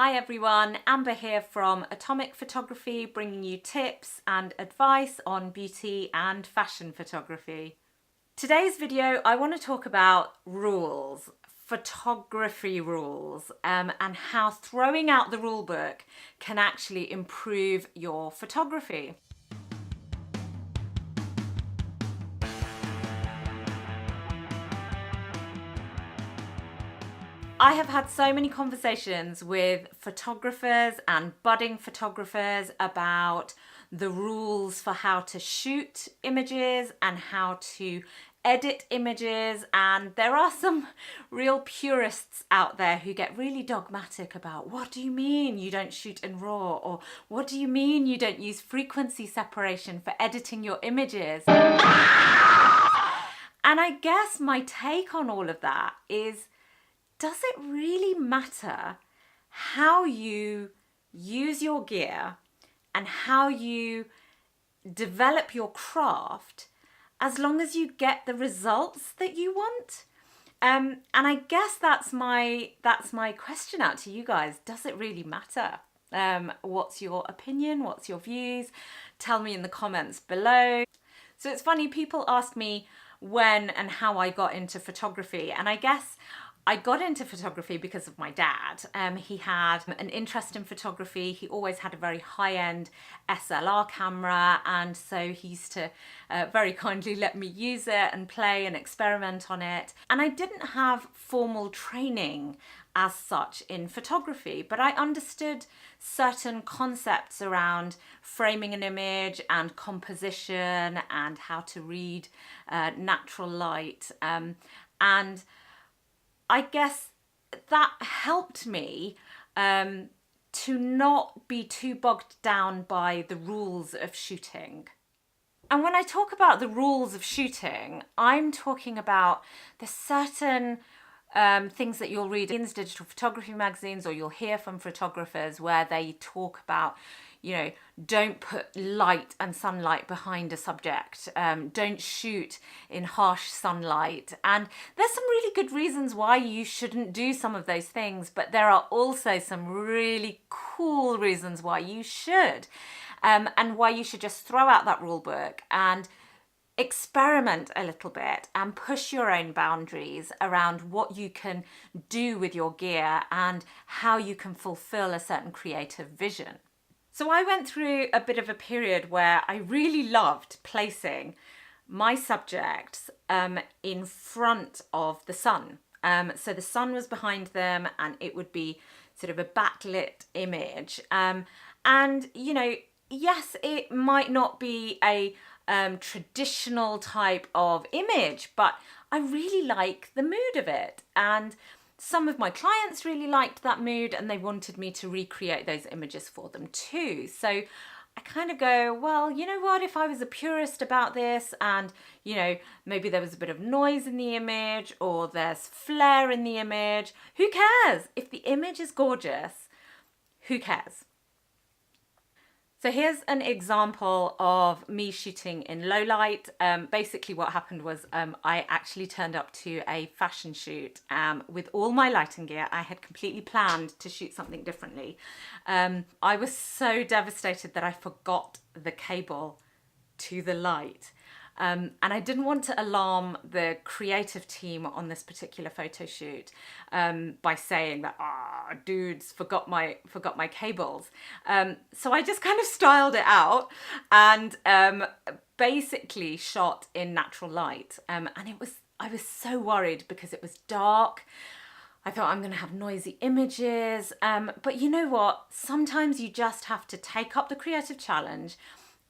Hi everyone, Amber here from Atomic Photography, bringing you tips and advice on beauty and fashion photography. Today's video, I want to talk about rules, photography rules, and how throwing out the rule book can actually improve your photography. I have had so many conversations with photographers and budding photographers about the rules for how to shoot images and how to edit images, and there are some real purists out there who get really dogmatic about what do you mean you don't shoot in RAW, or what do you mean you don't use frequency separation for editing your images. And I guess my take on all of that is, does it really matter how you use your gear and how you develop your craft as long as you get the results that you want? And I guess that's my question out to you guys. Does it really matter? What's your opinion? What's your views? Tell me in the comments below. So it's funny, people ask me when and how I got into photography, and I guess I got into photography because of my dad. He had an interest in photography. He always had a very high-end SLR camera, and so he used to very kindly let me use it and play and experiment on it. And I didn't have formal training as such in photography, but I understood certain concepts around framing an image and composition and how to read natural light. And I guess that helped me to not be too bogged down by the rules of shooting. And when I talk about the rules of shooting, I'm talking about the certain things that you'll read in digital photography magazines, or you'll hear from photographers where they talk about, you know, don't put light and sunlight behind a subject, don't shoot in harsh sunlight. And there's some really good reasons why you shouldn't do some of those things, but there are also some really cool reasons why you should, and why you should just throw out that rule book and experiment a little bit and push your own boundaries around what you can do with your gear and how you can fulfill a certain creative vision. So I went through a bit of a period where I really loved placing my subjects in front of the sun. So the sun was behind them and it would be sort of a backlit image. And, you know, yes, it might not be a traditional type of image, but I really like the mood of it. And some of my clients really liked that mood and they wanted me to recreate those images for them too. So I kind of go, well, you know what, if I was a purist about this and, you know, maybe there was a bit of noise in the image or there's flare in the image, who cares? If the image is gorgeous, who cares? So here's an example of me shooting in low light. Basically what happened was I actually turned up to a fashion shoot with all my lighting gear. I had completely planned to shoot something differently. I was so devastated that I forgot the cable to the light. And I didn't want to alarm the creative team on this particular photo shoot by saying that, dudes, forgot my cables. So I just kind of styled it out and basically shot in natural light. And I was so worried because it was dark. I thought I'm going to have noisy images. But you know what? Sometimes you just have to take up the creative challenge,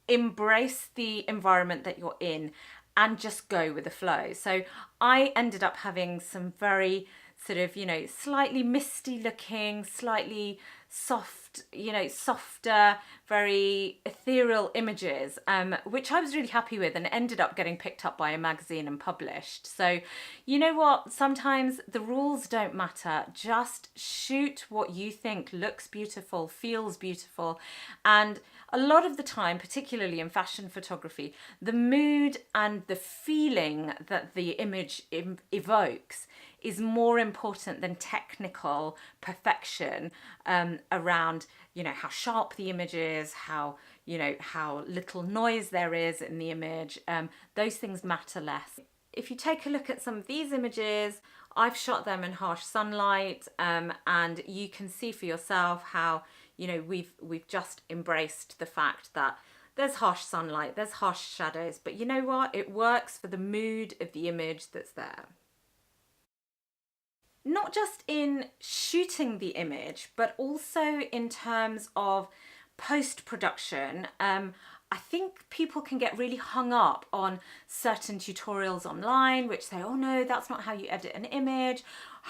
embrace the environment that you're in, and just go with the flow. So I ended up having some very sort of, you know, slightly misty looking, slightly soft, you know, softer, very ethereal images, which I was really happy with and ended up getting picked up by a magazine and published. So you know what, sometimes the rules don't matter. Just shoot what you think looks beautiful, feels beautiful. And a lot of the time, particularly in fashion photography, the mood and the feeling that the image evokes is more important than technical perfection around, how sharp the image is, how little noise there is in the image. Those things matter less. If you take a look at some of these images, I've shot them in harsh sunlight, and you can see for yourself how, we've just embraced the fact that there's harsh sunlight, there's harsh shadows, but you know what? It works for the mood of the image that's there. Not just in shooting the image, but also in terms of post-production. I think people can get really hung up on certain tutorials online which say, oh no, that's not how you edit an image.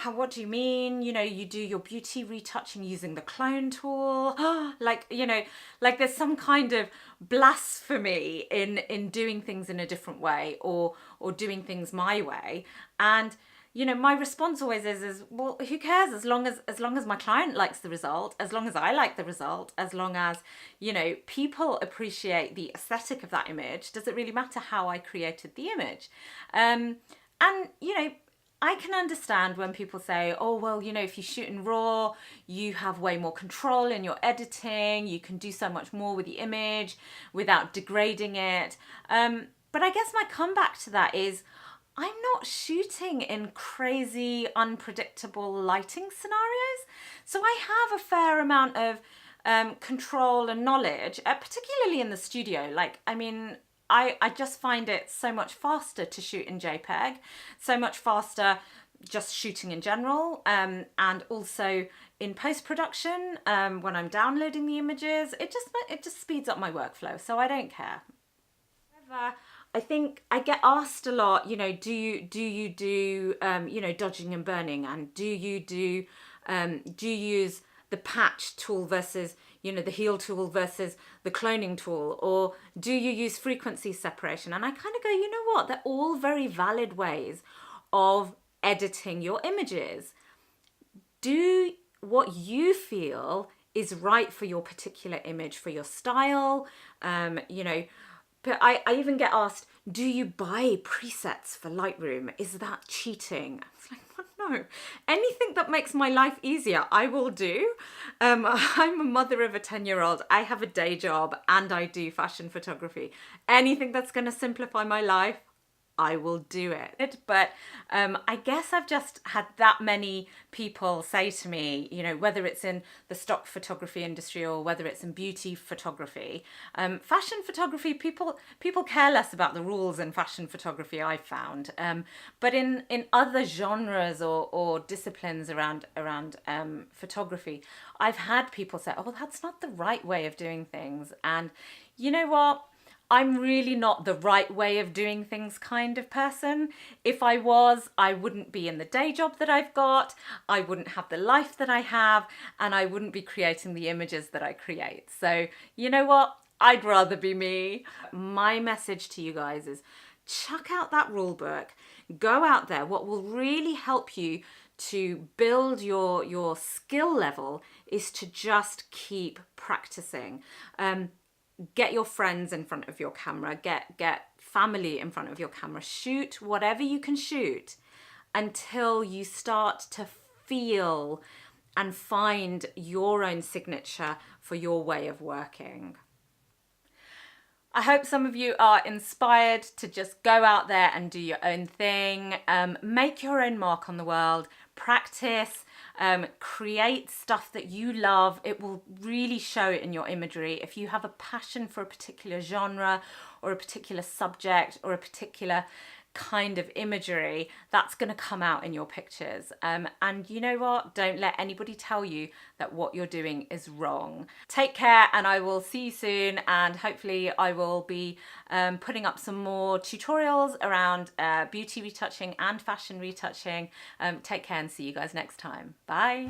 What do you mean? You do your beauty retouching using the clone tool. like there's some kind of blasphemy in doing things in a different way or doing things my way. And my response always is, well, who cares? As long as my client likes the result, as long as I like the result, as long as, people appreciate the aesthetic of that image, does it really matter how I created the image? And, I can understand when people say, oh, well, if you shoot in RAW, you have way more control in your editing, you can do so much more with the image without degrading it. But I guess my comeback to that is, I'm not shooting in crazy, unpredictable lighting scenarios. So I have a fair amount of control and knowledge, particularly in the studio. I just find it so much faster to shoot in JPEG, so much faster just shooting in general, and also in post-production, when I'm downloading the images, it just speeds up my workflow, so I don't care. However, I think I get asked a lot, do you do dodging and burning, and do you use the patch tool versus, the heal tool versus the cloning tool, or do you use frequency separation? And I kind of go, you know what? They're all very valid ways of editing your images. Do what you feel is right for your particular image, for your style, But I even get asked, do you buy presets for Lightroom? Is that cheating? It's like, no. Anything that makes my life easier, I will do. I'm a mother of a 10-year-old. I have a day job and I do fashion photography. Anything that's going to simplify my life, I will do it. But I guess I've just had that many people say to me, whether it's in the stock photography industry or whether it's in beauty photography, fashion photography, people care less about the rules in fashion photography, I've found. But in other genres or disciplines around photography, I've had people say, oh, that's not the right way of doing things. And you know what? I'm really not the right way of doing things kind of person. If I was, I wouldn't be in the day job that I've got, I wouldn't have the life that I have, and I wouldn't be creating the images that I create. So, you know what? I'd rather be me. My message to you guys is chuck out that rule book, go out there. What will really help you to build your skill level is to just keep practicing. Get your friends in front of your camera, get family in front of your camera, shoot whatever you can shoot until you start to feel and find your own signature for your way of working. I hope some of you are inspired to just go out there and do your own thing, make your own mark on the world, practice, create stuff that you love. It will really show it in your imagery. If you have a passion for a particular genre or a particular subject or a particular kind of imagery, that's going to come out in your pictures. And you know what? Don't let anybody tell you that what you're doing is wrong. Take care, and I will see you soon, and hopefully I will be putting up some more tutorials around beauty retouching and fashion retouching. Take care and see you guys next time. Bye.